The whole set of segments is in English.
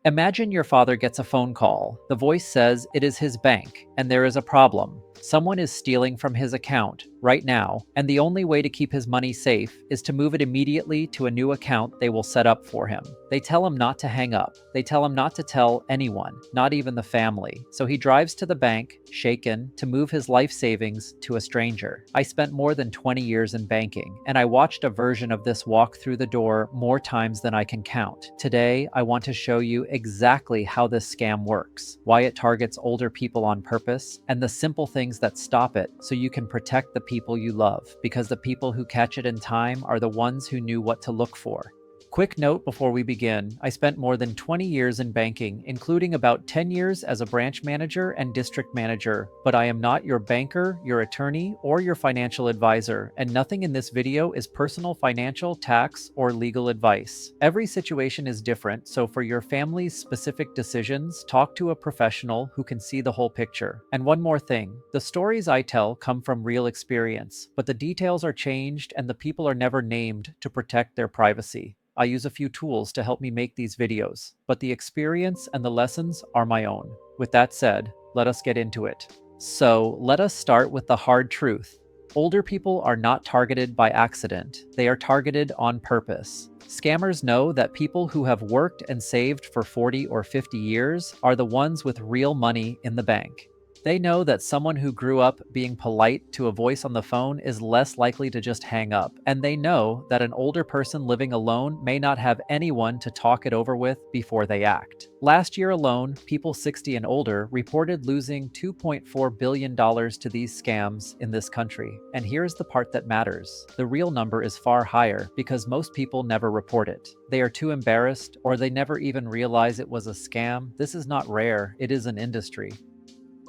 Imagine your father gets a phone call. The voice says it is his bank, and there is a problem. Someone is stealing from his account right now, and the only way to keep his money safe is to move it immediately to a new account they will set up for him. They tell him not to hang up. They tell him not to tell anyone, not even the family. So he drives to the bank, shaken, to move his life savings to a stranger. I spent more than 20 years in banking, and I watched a version of this walk through the door more times than I can count. Today, I want to show you exactly how this scam works, why it targets older people on purpose, and the simple things that stop it so you can protect the people you love, because the people who catch it in time are the ones who knew what to look for. Quick note before we begin, I spent more than 20 years in banking, including about 10 years as a branch manager and district manager, but I am not your banker, your attorney, or your financial advisor, and nothing in this video is personal financial, tax, or legal advice. Every situation is different, so for your family's specific decisions, talk to a professional who can see the whole picture. And one more thing, the stories I tell come from real experience, but the details are changed and the people are never named to protect their privacy. I use a few tools to help me make these videos, but the experience and the lessons are my own. With that said, let us get into it. So, let us start with the hard truth. Older people are not targeted by accident. They are targeted on purpose. Scammers know that people who have worked and saved for 40 or 50 years are the ones with real money in the bank. They know that someone who grew up being polite to a voice on the phone is less likely to just hang up, and they know that an older person living alone may not have anyone to talk it over with before they act. Last year alone, people 60 and older reported losing $2.4 billion to these scams in this country. And here's the part that matters. The real number is far higher because most people never report it. They are too embarrassed, or they never even realize it was a scam. This is not rare, it is an industry.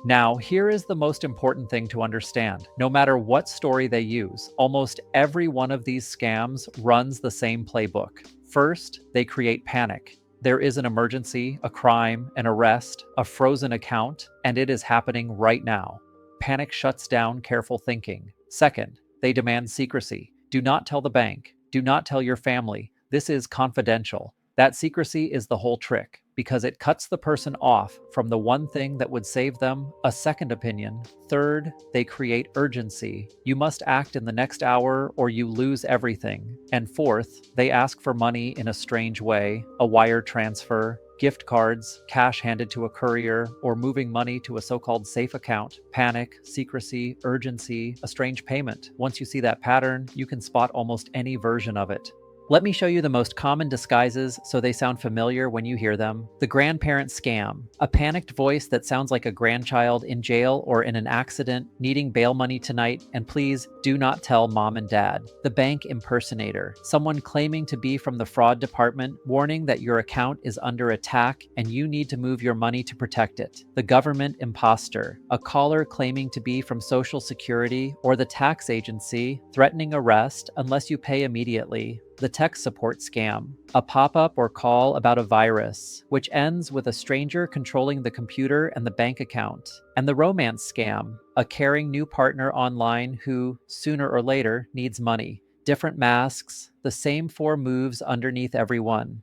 Now, here is the most important thing to understand. No matter what story they use, almost every one of these scams runs the same playbook. First, they create panic. There is an emergency, a crime, an arrest, a frozen account, and it is happening right now. Panic shuts down careful thinking. Second, they demand secrecy. Do not tell the bank. Do not tell your family. This is confidential. That secrecy is the whole trick, because it cuts the person off from the one thing that would save them a second opinion. Third, they create urgency. You must act in the next hour or you lose everything. And fourth, they ask for money in a strange way, a wire transfer, gift cards, cash handed to a courier, or moving money to a so-called safe account. Panic, secrecy, urgency, a strange payment. Once you see that pattern, you can spot almost any version of it. Let me show you the most common disguises so they sound familiar when you hear them. The grandparent scam, a panicked voice that sounds like a grandchild in jail or in an accident, needing bail money tonight, and please do not tell mom and dad. The bank impersonator, someone claiming to be from the fraud department, warning that your account is under attack and you need to move your money to protect it. The government imposter, a caller claiming to be from Social Security or the tax agency, threatening arrest unless you pay immediately. The tech support scam, a pop-up or call about a virus, which ends with a stranger controlling the computer and the bank account. And the romance scam, a caring new partner online who, sooner or later, needs money. Different masks, the same 4 moves underneath every one.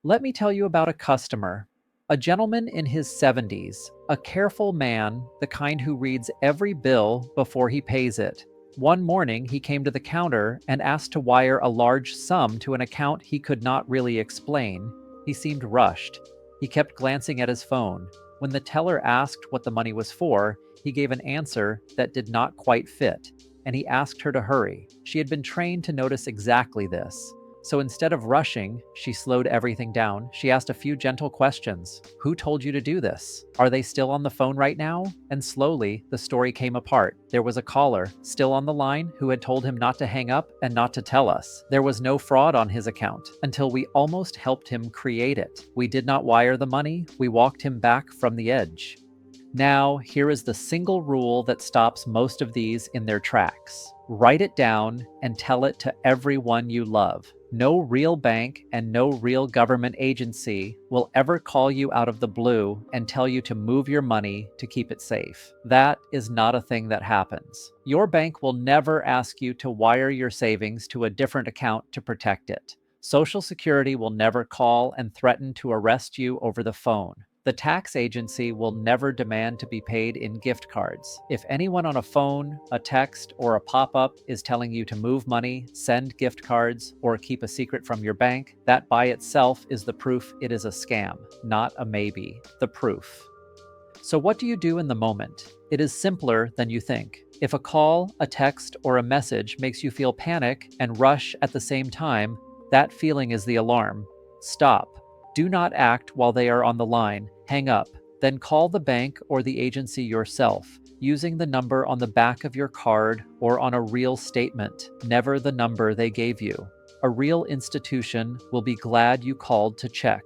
Let me tell you about a customer. A gentleman in his 70s, a careful man, the kind who reads every bill before he pays it. One morning, he came to the counter and asked to wire a large sum to an account he could not really explain. He seemed rushed. He kept glancing at his phone. When the teller asked what the money was for, he gave an answer that did not quite fit, and he asked her to hurry. She had been trained to notice exactly this. So instead of rushing, she slowed everything down. She asked a few gentle questions. Who told you to do this? Are they still on the phone right now? And slowly, the story came apart. There was a caller, still on the line, who had told him not to hang up and not to tell us. There was no fraud on his account, until we almost helped him create it. We did not wire the money, we walked him back from the edge. Now, here is the single rule that stops most of these in their tracks. Write it down and tell it to everyone you love. No real bank and no real government agency will ever call you out of the blue and tell you to move your money to keep it safe. That is not a thing that happens. Your bank will never ask you to wire your savings to a different account to protect it. Social Security will never call and threaten to arrest you over the phone. The tax agency will never demand to be paid in gift cards. If anyone on a phone, a text, or a pop-up is telling you to move money, send gift cards, or keep a secret from your bank, that by itself is the proof it is a scam, not a maybe. The proof. So what do you do in the moment? It is simpler than you think. If a call, a text, or a message makes you feel panic and rush at the same time, that feeling is the alarm. Stop. Do not act while they are on the line. Hang up. Then call the bank or the agency yourself, using the number on the back of your card or on a real statement, never the number they gave you. A real institution will be glad you called to check.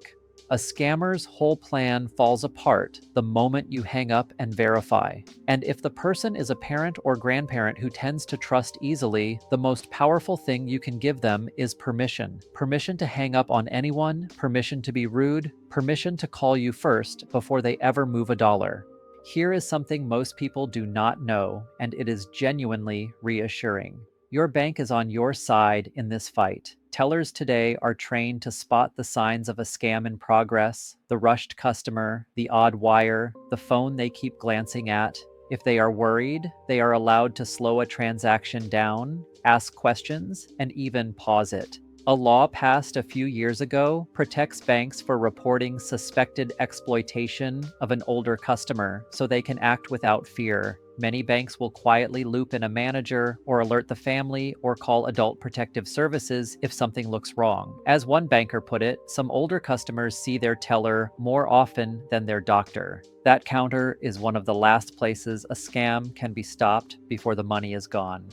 A scammer's whole plan falls apart the moment you hang up and verify. And if the person is a parent or grandparent who tends to trust easily, the most powerful thing you can give them is permission. Permission to hang up on anyone, permission to be rude, permission to call you first before they ever move a dollar. Here is something most people do not know, and it is genuinely reassuring. Your bank is on your side in this fight. Tellers today are trained to spot the signs of a scam in progress, the rushed customer, the odd wire, the phone they keep glancing at. If they are worried, they are allowed to slow a transaction down, ask questions, and even pause it. A law passed a few years ago protects banks for reporting suspected exploitation of an older customer so they can act without fear. Many banks will quietly loop in a manager or alert the family or call Adult Protective Services if something looks wrong. As one banker put it, some older customers see their teller more often than their doctor. That counter is one of the last places a scam can be stopped before the money is gone.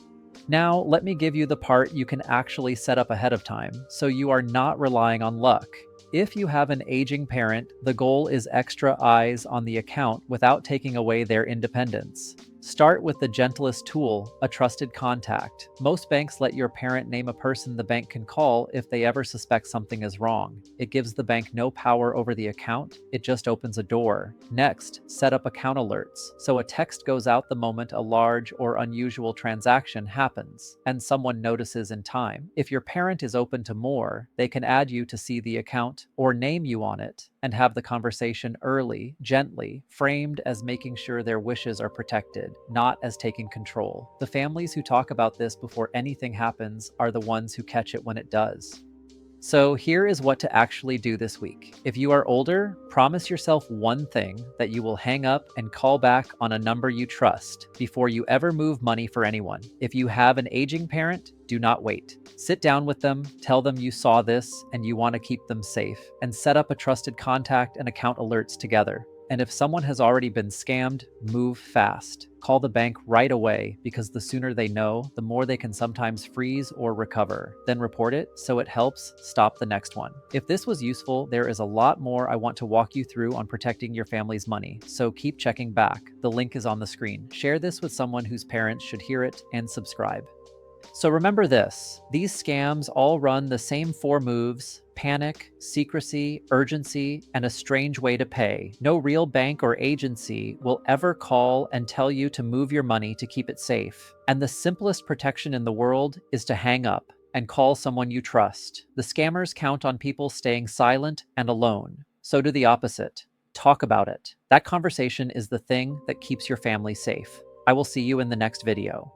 Now, let me give you the part you can actually set up ahead of time, so you are not relying on luck. If you have an aging parent, the goal is extra eyes on the account without taking away their independence. Start with the gentlest tool, a trusted contact. Most banks let your parent name a person the bank can call if they ever suspect something is wrong. It gives the bank no power over the account, it just opens a door. Next, set up account alerts, so a text goes out the moment a large or unusual transaction happens, and someone notices in time. If your parent is open to more, they can add you to see the account or name you on it, and have the conversation early, gently, framed as making sure their wishes are protected, not as taking control. The families who talk about this before anything happens are the ones who catch it when it does. So here is what to actually do this week. If you are older, promise yourself one thing: that you will hang up and call back on a number you trust before you ever move money for anyone. If you have an aging parent, do not wait. Sit down with them, tell them you saw this and you want to keep them safe, and set up a trusted contact and account alerts together. And if someone has already been scammed, move fast. Call the bank right away, because the sooner they know, the more they can sometimes freeze or recover. Then report it so it helps stop the next one. If this was useful, there is a lot more I want to walk you through on protecting your family's money, so keep checking back. The link is on the screen. Share this with someone whose parents should hear it, and subscribe. So remember this: these scams all run the same 4 moves: panic, secrecy, urgency, and a strange way to pay. No real bank or agency will ever call and tell you to move your money to keep it safe. And the simplest protection in the world is to hang up and call someone you trust. The scammers count on people staying silent and alone. So do the opposite. Talk about it. That conversation is the thing that keeps your family safe. I will see you in the next video.